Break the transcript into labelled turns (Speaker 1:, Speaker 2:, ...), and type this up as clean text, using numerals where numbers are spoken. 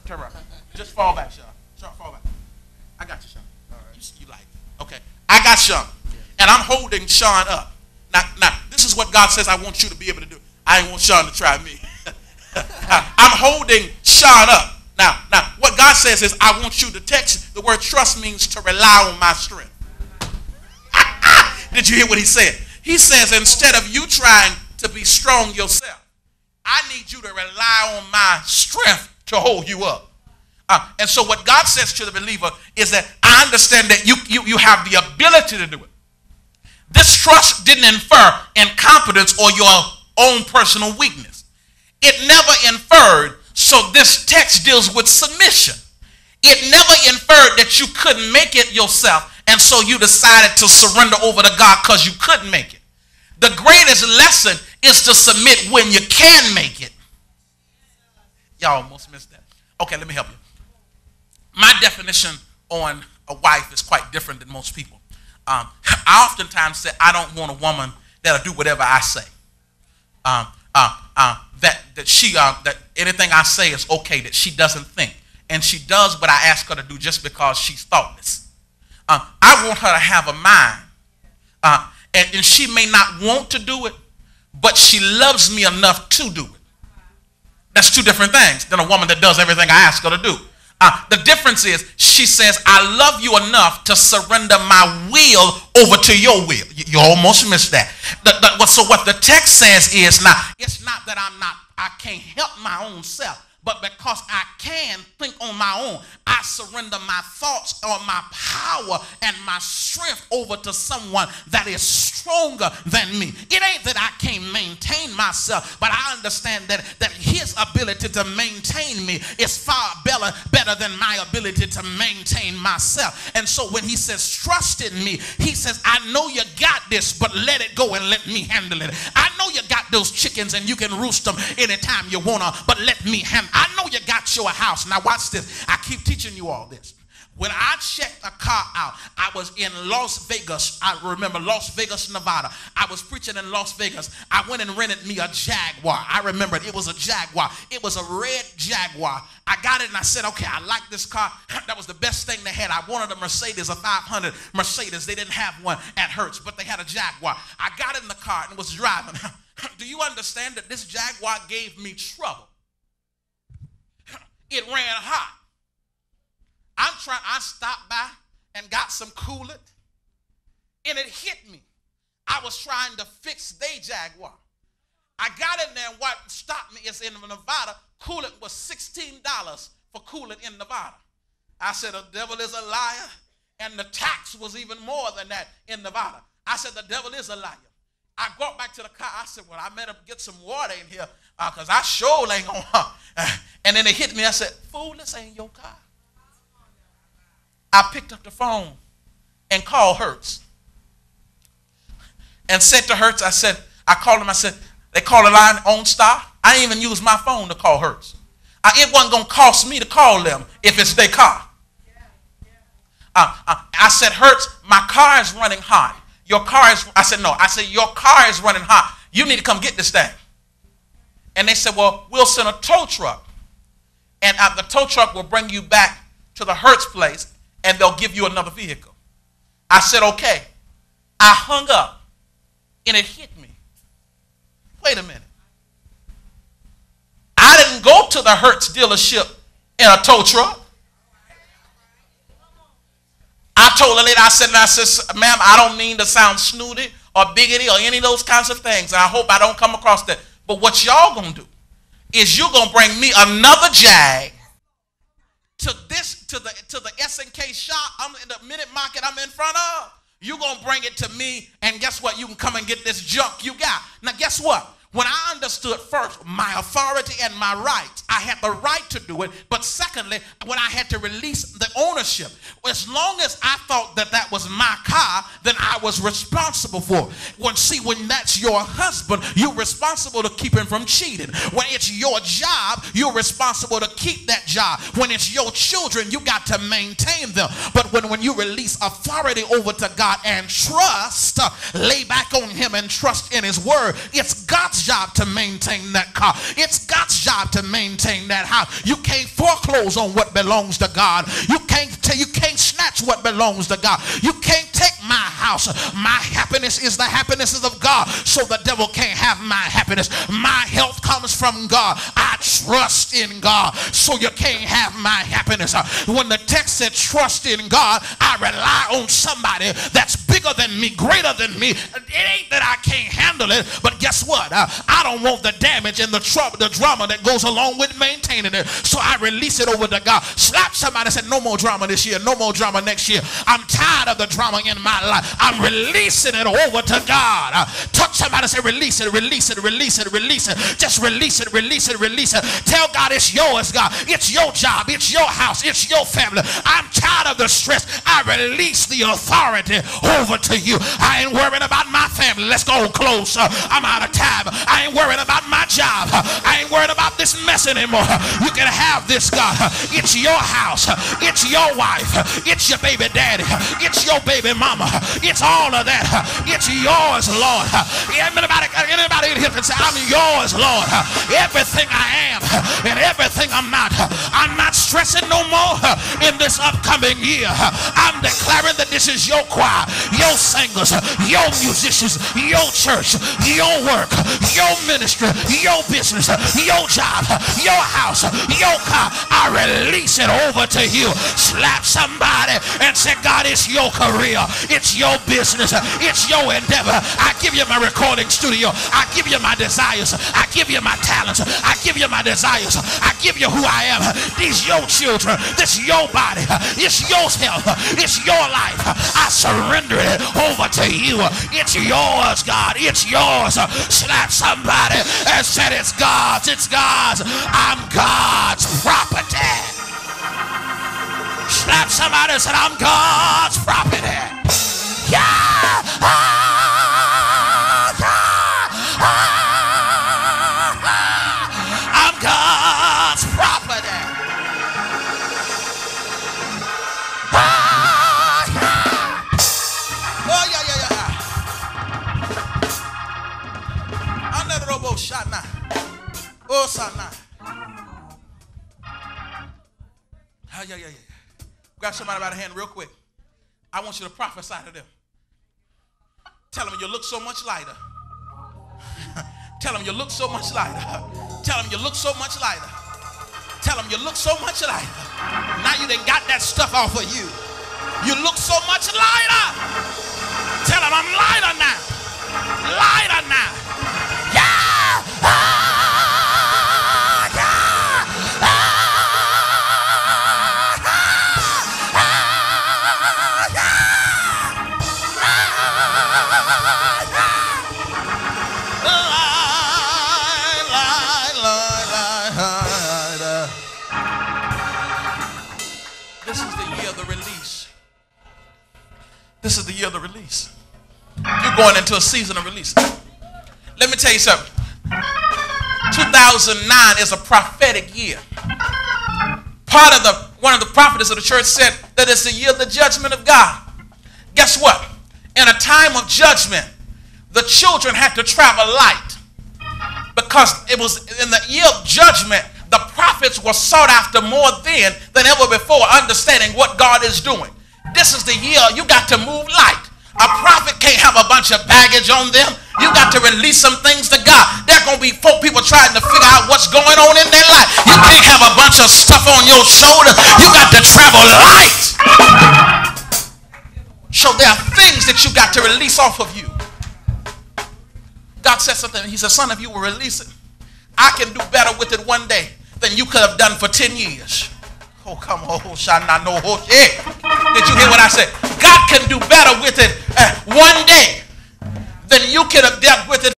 Speaker 1: Turn around. Just fall back, Sean. Sean, fall back. I got you, Sean. All right. You like it. Okay. I got Sean. And I'm holding Sean up. Now, this is what God says I want you to be able to do. I ain't want Sean to try me. I'm holding Sean up. Now, what God says is I want you to text. The word trust means to rely on my strength. Did you hear what he said? He says instead of you trying to be strong yourself, I need you to rely on my strength to hold you up. And so what God says to the believer is that I understand that you have the ability to do it. This trust didn't infer incompetence or your own personal weakness. It never inferred, so this text deals with submission. It never inferred that you couldn't make it yourself, and so you decided to surrender over to God because you couldn't make it. The greatest lesson is to submit when you can make it. Y'all almost missed that. Okay, let me help you. My definition on a wife is quite different than most people. I oftentimes say I don't want a woman that'll do whatever I say. That anything I say is okay, that she doesn't think. And she does what I ask her to do just because she's thoughtless. I want her to have a mind. And she may not want to do it, but she loves me enough to do it. That's two different things than a woman that does everything I ask her to do. The difference is she says, I love you enough to surrender my will over to your will. You almost missed that. So what the text says is, now, it's not that I can't help my own self, but because I can think on my own, I surrender my thoughts or my power and my strength over to someone that is stronger than me. It ain't that I can't maintain myself, but I understand that his ability to maintain me is far better than my ability to maintain myself. And so when he says trust in me, he says, I know you got this, but let it go and let me handle it. I know you got those chickens and you can roost them anytime you want to, but let me handle it. I know you got your house. Now watch this. I keep teaching you all this. When I checked a car out, I was in Las Vegas. I remember Las Vegas, Nevada. I was preaching in Las Vegas. I went and rented me a Jaguar. I remember it was a Jaguar. It was a red Jaguar. I got it and I said, okay, I like this car. That was the best thing they had. I wanted a Mercedes, a 500 Mercedes. They didn't have one at Hertz, but they had a Jaguar. I got in the car and was driving. Do you understand that this Jaguar gave me trouble? It ran hot. I stopped by and got some coolant, and it hit me. I was trying to fix their Jaguar. I got in there, and what stopped me is in Nevada, coolant was $16 for coolant in Nevada. I said, the devil is a liar, and the tax was even more than that in Nevada. I said, the devil is a liar. I got back to the car. I said, well, I better get some water in here because I sure ain't going to. And then it hit me. I said, fool, this ain't your car. I picked up the phone and called Hertz and said to Hertz, I called him, I said, they call the line on star. I didn't even use my phone to call Hertz. It wasn't going to cost me to call them if it's their car. I said, Hertz, my car is running hot. Your car is, I said, no. I said, your car is running hot. You need to come get this thing. And they said, well, we'll send a tow truck. And the tow truck will bring you back to the Hertz place, and they'll give you another vehicle. I said, okay. I hung up, and it hit me. Wait a minute. I didn't go to the Hertz dealership in a tow truck. I told the lady, I said, ma'am, I don't mean to sound snooty or bigoted or any of those kinds of things. And I hope I don't come across that. But what y'all going to do is you're going to bring me another Jag to the S&K shop. I'm in the minute market I'm in front of. You're going to bring it to me, and guess what? You can come and get this junk you got. Now, guess what? When I understood first my authority and my rights, I had the right to do it. But secondly, when I had to release the ownership, as long as I thought that that was my car, then I was responsible for it. When that's your husband, you're responsible to keep him from cheating. When it's your job, you're responsible to keep that job. When it's your children, you got to maintain them. But when you release authority over to God and trust, lay back on him and trust in his word, it's God's
Speaker 2: God's job to maintain that car. It's God's job to maintain that house. You can't foreclose on what belongs to God. You can't snatch what belongs to God. You can't take my house. My happiness is the happinesses of God, so the devil can't have my happiness. My health comes from God. I trust in God, so you can't have my happiness. When the text said trust in God, I rely on somebody that's bigger than me, greater than me. It ain't that I can't handle it, but guess what? I don't want the damage and the trouble, the drama that goes along with maintaining it, so I release it over to God. Slap somebody and say, no more drama this year, no more drama next year. I'm tired of the drama in my life. I'm releasing it over to God. Touch somebody and say, release it, release it, release it, release it. Just release it, release it, release it. Tell God it's yours, God. It's your job, it's your house, it's your family. I'm tired of the stress. I release the authority over to you. I ain't worrying about my family. Let's go close. I'm out of time. I ain't worrying about my job. I ain't worried about this mess anymore. You can have this, God. It's your house. It's your wife. It's your baby daddy. It's your baby mama. It's all of that. It's yours, Lord. Anybody in here can say, I'm yours, Lord. Everything I am and everything I'm not stressing no more in this upcoming year. I'm declaring that this is your choir, your singers, your musicians, your church, your work, your ministry, your business, your job, your house, your car. I release it over to you. Slap somebody and say, God, it's your career, it's your business, it's your endeavor. I give you my recording studio. I give you my desires. I give you my talents. I give you my desires. I give you who I am. These your children. This your body. It's your health. It's your life. I surrender it over to you. It's yours, God. It's yours. Slap somebody and said, it's God's. It's God's. I'm God's property. Slap somebody and said, I'm God's property. Yeah. I'm God's property. Oh, yeah. Honorable Shana. Oh, Sana. Yeah. Grab somebody by the hand real quick. I want you to prophesy to them. Tell them you look so much lighter. Tell them you look so much lighter. Tell them you look so much lighter. Tell them you look so much lighter. Now you done got that stuff off of you. You look so much lighter. Tell them I'm lighter now. Lighter now. Yeah. This is the year of the release. You're going into a season of release. Let me tell you something. 2009 is a prophetic year. One of the prophets of the church said that it's the year of the judgment of God. Guess what? In a time of judgment, the children had to travel light, because it was in the year of judgment. The prophets were sought after more then than ever before, understanding what God is doing. This is the year you got to move light. A prophet can't have a bunch of baggage on them. You got to release some things to God. There are going to be people trying to figure out what's going on in their life. You can't have a bunch of stuff on your shoulder. You got to travel light. So there are things that you got to release off of you. God said something. He said, son, if you will release it, I can do better with it one day than you could have done for 10 years. Oh, come on. Did you hear what I said? God can do better with it one day than you could have dealt with it